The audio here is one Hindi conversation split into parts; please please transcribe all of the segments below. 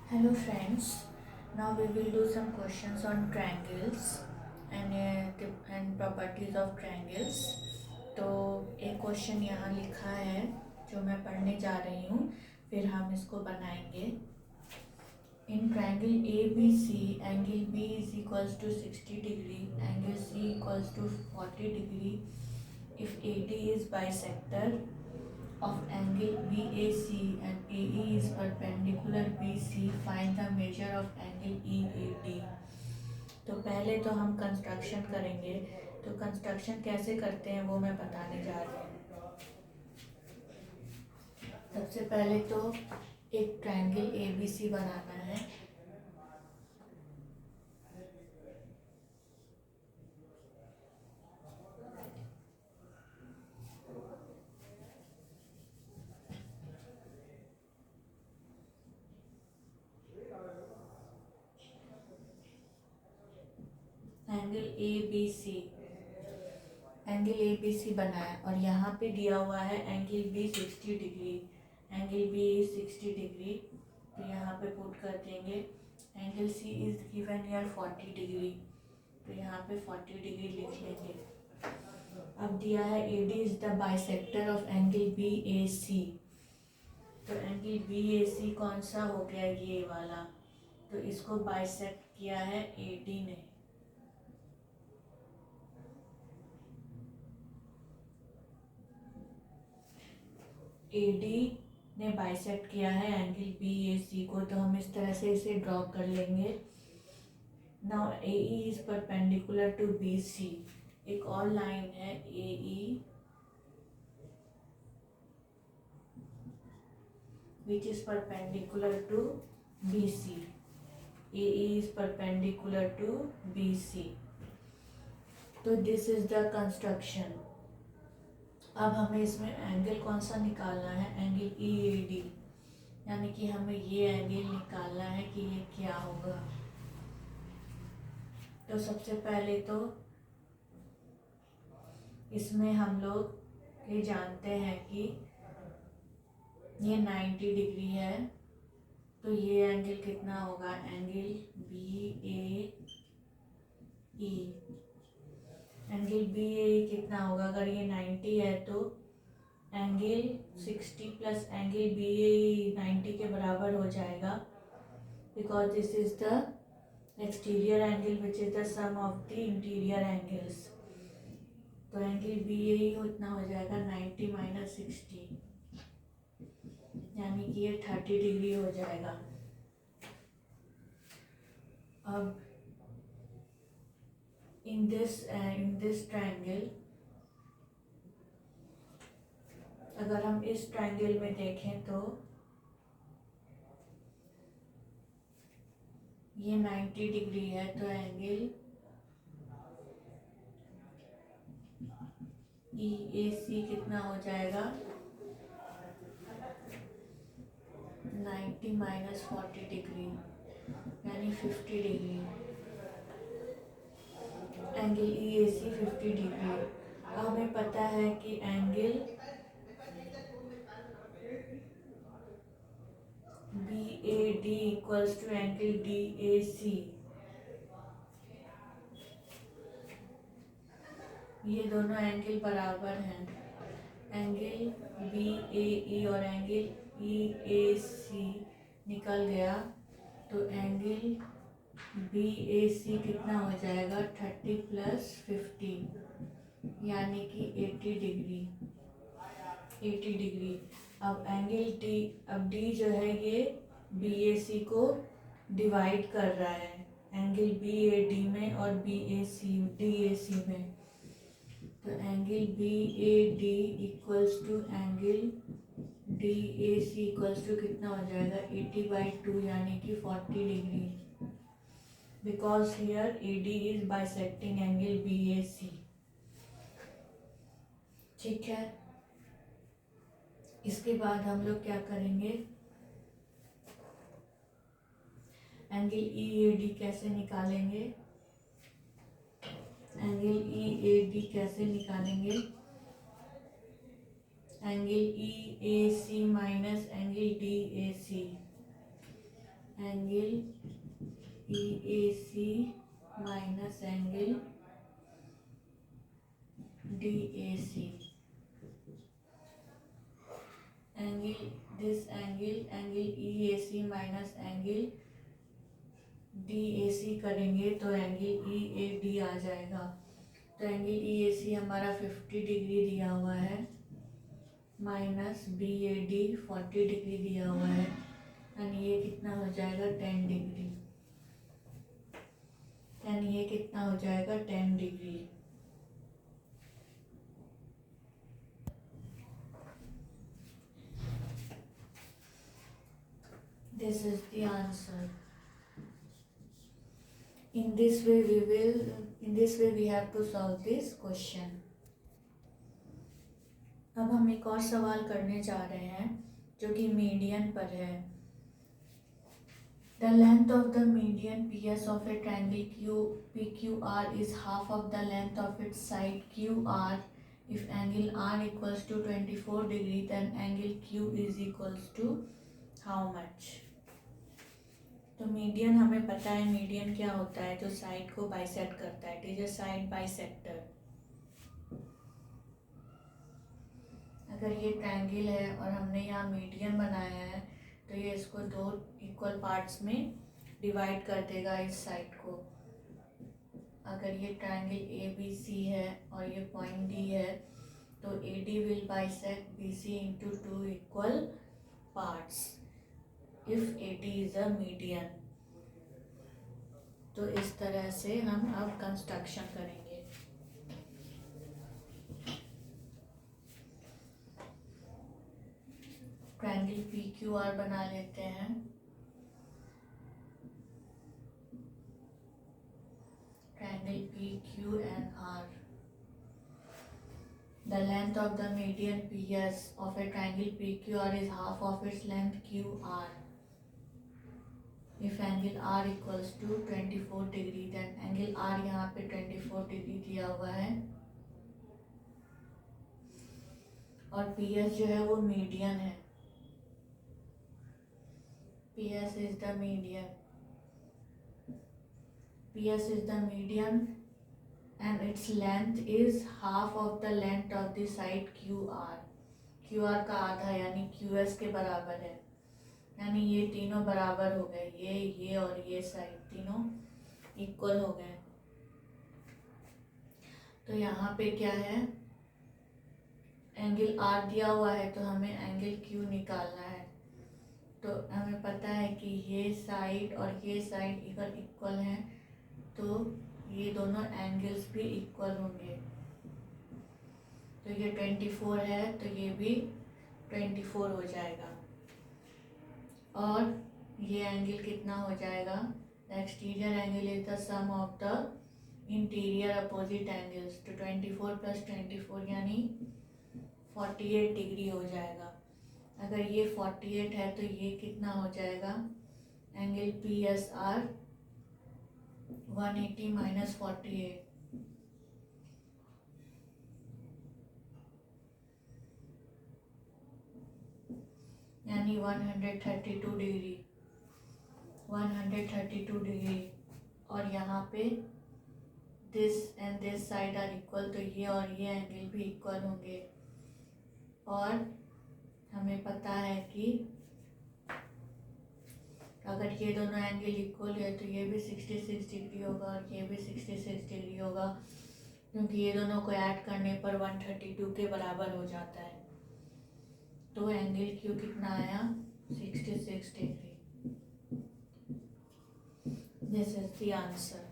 Hello friends, now we will do some questions on triangles and properties of triangles. तो एक क्वेश्चन यहाँ लिखा है जो मैं पढ़ने जा रही हूँ, फिर हम इसको बनाएंगे. In triangle ABC, angle B is equals to 60 degree, angle C equals to 40 degree. If AD is bisector of angle BAC and AE is perpendicular BC, find the measure of angle EAD. तो पहले तो हम कंस्ट्रक्शन करेंगे. तो कंस्ट्रक्शन कैसे करते हैं वो मैं बताने जा रही हूँ. सबसे पहले तो एक ट्रायंगल ABC बनाना है. एंगल ABC बनाया और यहाँ पे दिया हुआ है angle B 60 degree. Angle B 60 degree तो यहाँ पे पुट कर देंगे. Angle C is given here 40 degree तो यहाँ पे 40 डिग्री लिख लेंगे. अब दिया है AD is the bisector of angle BAC. तो एंगल BAC कौन सा हो गया, ये वाला. तो इसको बाइसेक्ट किया है AD ने. AD ने बाइसेक्ट किया है एंगल BAC को. तो हम इस तरह से इसे ड्रॉ कर लेंगे. Now AE is perpendicular to BC. एक और लाइन है AE which is perpendicular to BC. AE is perpendicular to BC. तो दिस इज द कंस्ट्रक्शन. अब हमें इसमें एंगल कौन सा निकालना है, एंगल EAD. यानी कि हमें ये एंगल निकालना है कि ये क्या होगा. तो सबसे पहले तो इसमें हम लोग ये जानते हैं कि ये 90 डिग्री है. तो ये एंगल कितना होगा, एंगल BAE. एंगल BAE कितना होगा, अगर ये 90 है तो एंगल 60 प्लस एंगल BAE 90 के बराबर हो जाएगा. Because this is the exterior angle which is the sum of the interior angles. तो एंगल BAE उतना हो जाएगा 90 माइनस 60, यानी कि ये 30 डिग्री हो जाएगा. अब in this triangle, अगर हम इस ट्रायंगल में देखें तो ये 90 डिग्री है. तो एंगल EAC कितना हो जाएगा, 90 माइनस 40 डिग्री यानी 50 डिग्री. Angle EAC 50 degree. हमें पता है कि angle BAD equals to angle DAC. ये दोनों एंगल बराबर हैं. एंगल BAE और एंगल EAC निकल गया. तो एंगल BAC कितना हो जाएगा, 30 प्लस 15 यानी कि 80 डिग्री. 80 डिग्री. अब एंगल D जो है ये BAC को डिवाइड कर रहा है एंगल BAD में और DAC में. तो angle BAD equals to angle DAC equals to कितना हो जाएगा, 80/2 यानी कि 40 degree. Because here AD is bisecting angle BAC. ठीक है. इसके बाद हम लोग क्या करेंगे, एंगल EAD कैसे निकालेंगे. एंगल EAD कैसे निकालेंगे, angle EAC minus angle DAC. Angle EAC minus angle DAC. Angle EAC minus angle DAC करेंगे तो एंगल EAD आ जाएगा. तो एंगल EAC हमारा 50 डिग्री दिया हुआ है माइनस BAD 40 डिग्री दिया हुआ है यानी ये कितना हो जाएगा 10 डिग्री. यानी ये कितना हो जाएगा 10 degree. This is the answer. In this way we have to solve this question. अब हम एक और सवाल करने जा रहे हैं जो कि मीडियन पर है. The length of the median PS of a triangle PQR is half of the length of its side QR. If angle R equals to 24 degree, then angle Q is equals to how much? तो मीडियन हमें पता है. मीडियन क्या होता है? जो साइड को बाइसेक्ट करता है. It is a side bisector. अगर ये ट्रायंगल है और हमने यहाँ मीडियन बनाया है तो ये इसको दो इक्वल पार्ट्स में डिवाइड कर देगा इस साइड को. अगर ये ट्रायंगल ABC है और ये पॉइंट D है तो AD will bisect BC into 2 equal parts if AD is a median. तो इस तरह से हम अब कंस्ट्रक्शन करेंगे. ट्रायंगल PQR बना लेते हैं. Triangle PQNR. The length of the median PS of a triangle PQR is half of its length QR. If angle R equals to 24 degree, then angle R यहाँ पे 24 डिग्री दिया हुआ है और PS जो है वो मीडियन है. PS is the median. PS is the median and its length is half of the length of the side QR. QR का आधा यानी QS के बराबर है. यानी ये तीनों बराबर हो गए. ये और ये साइड तीनों इक्वल हो गए. तो यहाँ पे क्या है? एंगल R दिया हुआ है तो हमें एंगल Q निकालना है. तो हमें पता है कि ये साइड और ये साइड इधर इक्वल हैं तो ये दोनों एंगल्स भी इक्वल होंगे. तो ये 24 है तो ये भी 24 हो जाएगा. और ये एंगल कितना हो जाएगा? The exterior angle is the sum of the interior opposite angles. तो 24 प्लस 24 यानी 48 डिग्री हो जाएगा. अगर ये 48 है तो ये कितना हो जाएगा? एंगल PSR 180 माइनस 48 यानी 132 डिग्री. 132 डिग्री. और यहाँ पे this and this side are equal तो ये और ये एंगल भी इक्वल होंगे. और हमें पता है कि अगर ये दोनों एंगल इक्वल है तो ये भी 66 डिग्री होगा और ये भी 66 डिग्री होगा क्योंकि ये दोनों को ऐड करने पर 132 के बराबर हो जाता है. तो एंगल क्यू कितना आया? 66 degree. This is the answer.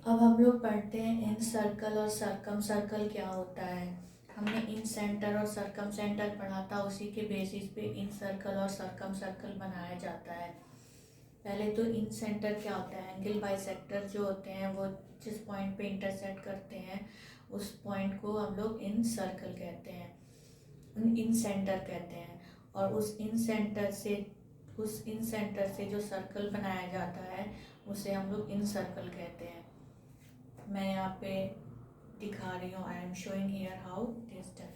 अब हम लोग पढ़ते हैं इन सर्कल और सर्कम सर्कल क्या होता है. हमने इन सेंटर और सर्कम सेंटर पढ़ा था. उसी के बेसिस पे इन सर्कल और सर्कम सर्कल बनाया जाता है. पहले तो इन सेंटर क्या होता है? एंगल बाइसेक्टर जो होते हैं वो जिस पॉइंट पे इंटरसेक्ट करते हैं उस पॉइंट को हम लोग इन सर्कल कहते हैं, इन सेंटर कहते हैं. और उस इन सेंटर से जो सर्कल बनाया जाता है उसे हम लोग इन सर्कल कहते हैं. मैं यहाँ पे दिखा रही हूँ. I am showing here how this done.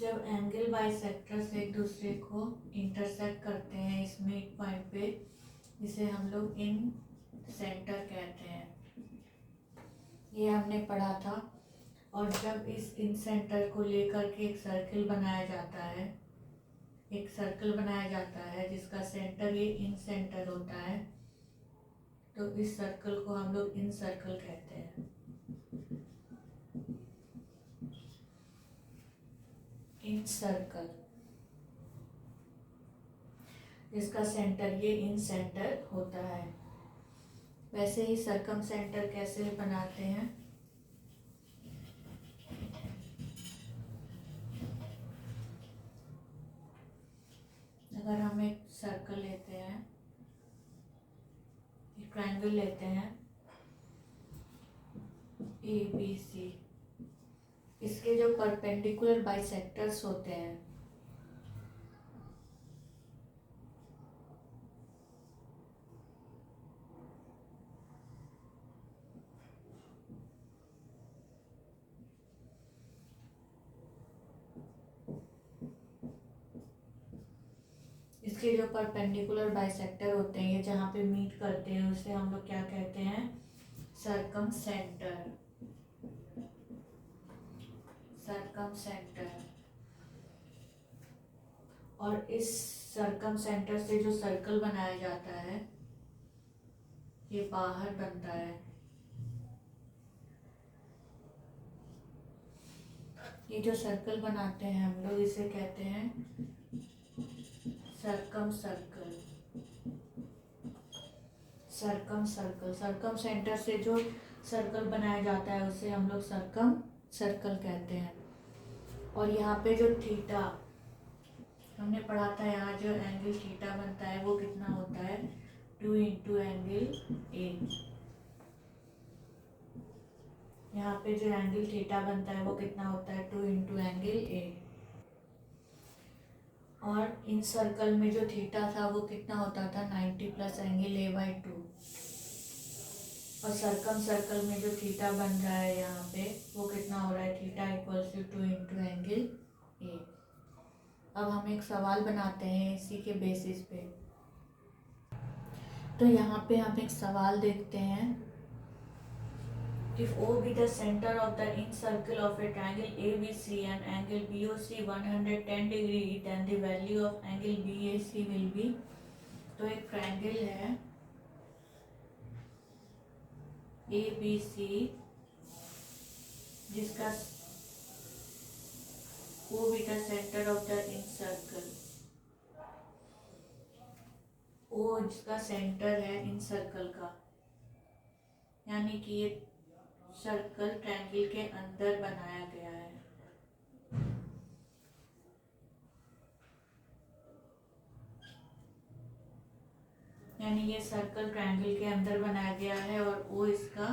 जब एंगल बाइसेक्टर्स एक दूसरे को इंटरसेक्ट करते हैं इसमें एक पॉइंट पे, इसे हम लोग इन सेंटर कहते हैं, ये हमने पढ़ा था। और जब इस इन सेंटर को लेकर के एक सर्कल बनाया जाता है, एक सर्कल बनाया जाता है जिसका सेंटर ये इन सेंटर होता है, तो इस सर्कल को हम लोग इन सर्कल कहते हैं। इन सर्कल जिसका सेंटर ये इन सेंटर होता है। वैसे ही सर्कम सेंटर कैसे बनाते हैं, अगर हम एक सर्कल लेते हैं, एक ट्रायंगल लेते हैं ABC, इसके जो परपेंडिकुलर बाइसेक्टर्स होते हैं, इसके जो परपेंडिकुलर बाइसेक्टर होते हैं, ये जहाँ पे मीट करते हैं, उसे हम लोग क्या कहते हैं, सर्कम सेंटर। Circum centre. और इस सर्कम सेंटर से जो सर्कल बनाया जाता है ये बाहर बनता है। ये जो सर्कल बनाते हैं हम लोग इसे कहते हैं circum circle. Circum circle, circum centre से जो सर्कल बनाया जाता है उसे हम लोग सर्कम सर्कल कहते हैं। और यहाँ पे जो थीटा हमने पढ़ा था, यहाँ जो एंगल थीटा बनता है वो कितना होता है, 2 इंटू एंगल ए। यहाँ पे जो एंगल थीटा बनता है वो कितना होता है, 2 इंटू एंगल ए। और इन सर्कल में जो थीटा था वो कितना होता था, 90 प्लस एंगल ए बाई 2। और सर्कम सर्कल में जो थीटा बन रहा है यहाँ पे वो कितना हो रहा है, theta equals to 2 into angle A. अब हम एक सवाल बनाते हैं इसी के बेसिस पे। तो यहाँ पे हम एक सवाल देखते हैं, if O be the center of the in circle of a triangle ABC and angle BOC 110 degree, then the value of angle BAC will be। तो एक ट्रायंगल है ABC जिसका O be the center of the in circle, O जिसका सेंटर है इन सर्कल का, यानी कि ये सर्कल ट्रायंगल के अंदर बनाया गया है। यानी ये सर्कल ट्रायंगल के अंदर बनाया गया है और O इसका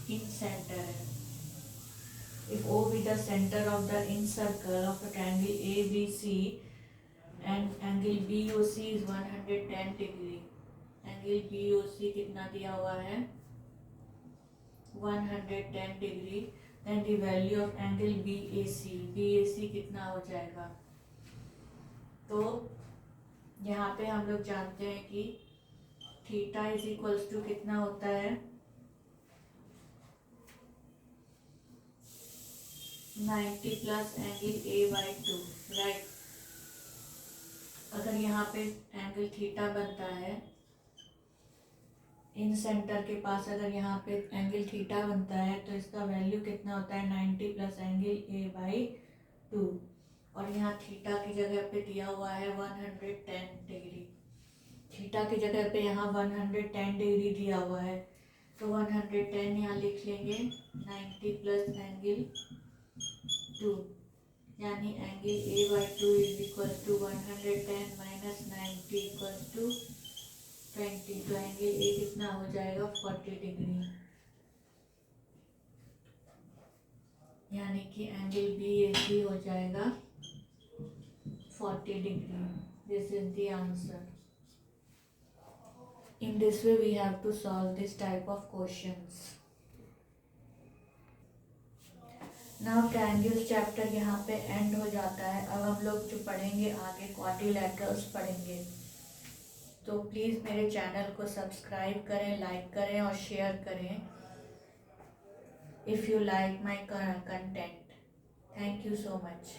इन सेंटर है। If O be the center of the in circle of a triangle ABC and angle BOC is 110 degree, angle BOC कितना दिया हुआ है, 110 degree, then the value of angle BAC कितना हो जाएगा। तो यहाँ पे हम लोग जानते हैं कि थीटा इज इक्वल्स टू कितना होता है, 90 plus angle A by 2, right. अगर यहाँ पे एंगल थीटा बनता है इन सेंटर के पास, अगर यहाँ पे एंगल थीटा बनता है तो इसका वैल्यू कितना होता है, 90 प्लस एंगल ए बाई 2। और यहाँ थीटा की जगह पे दिया हुआ है 110 डिग्री, थीटा की जगह पे यहाँ 110 डिग्री दिया हुआ है, तो 110 यहाँ लिख लेंगे, 90 प्लस एंगल 2, यानी angle A by 2 is equal to 110 minus 90 equal to 20। तो एंगल ए कितना हो जाएगा, 40 डिग्री, यानी कि एंगल BAC हो जाएगा 40 degree. This is the answer. In this way we have to solve this type of questions. Now triangles chapter यहाँ पे एंड हो जाता है। अब हम लोग जो पढ़ेंगे आगे क्वाड्रिलैटरल्स पढ़ेंगे। तो प्लीज़ मेरे चैनल को सब्सक्राइब करें, लाइक करें और शेयर करें if you like my content. Thank you so much.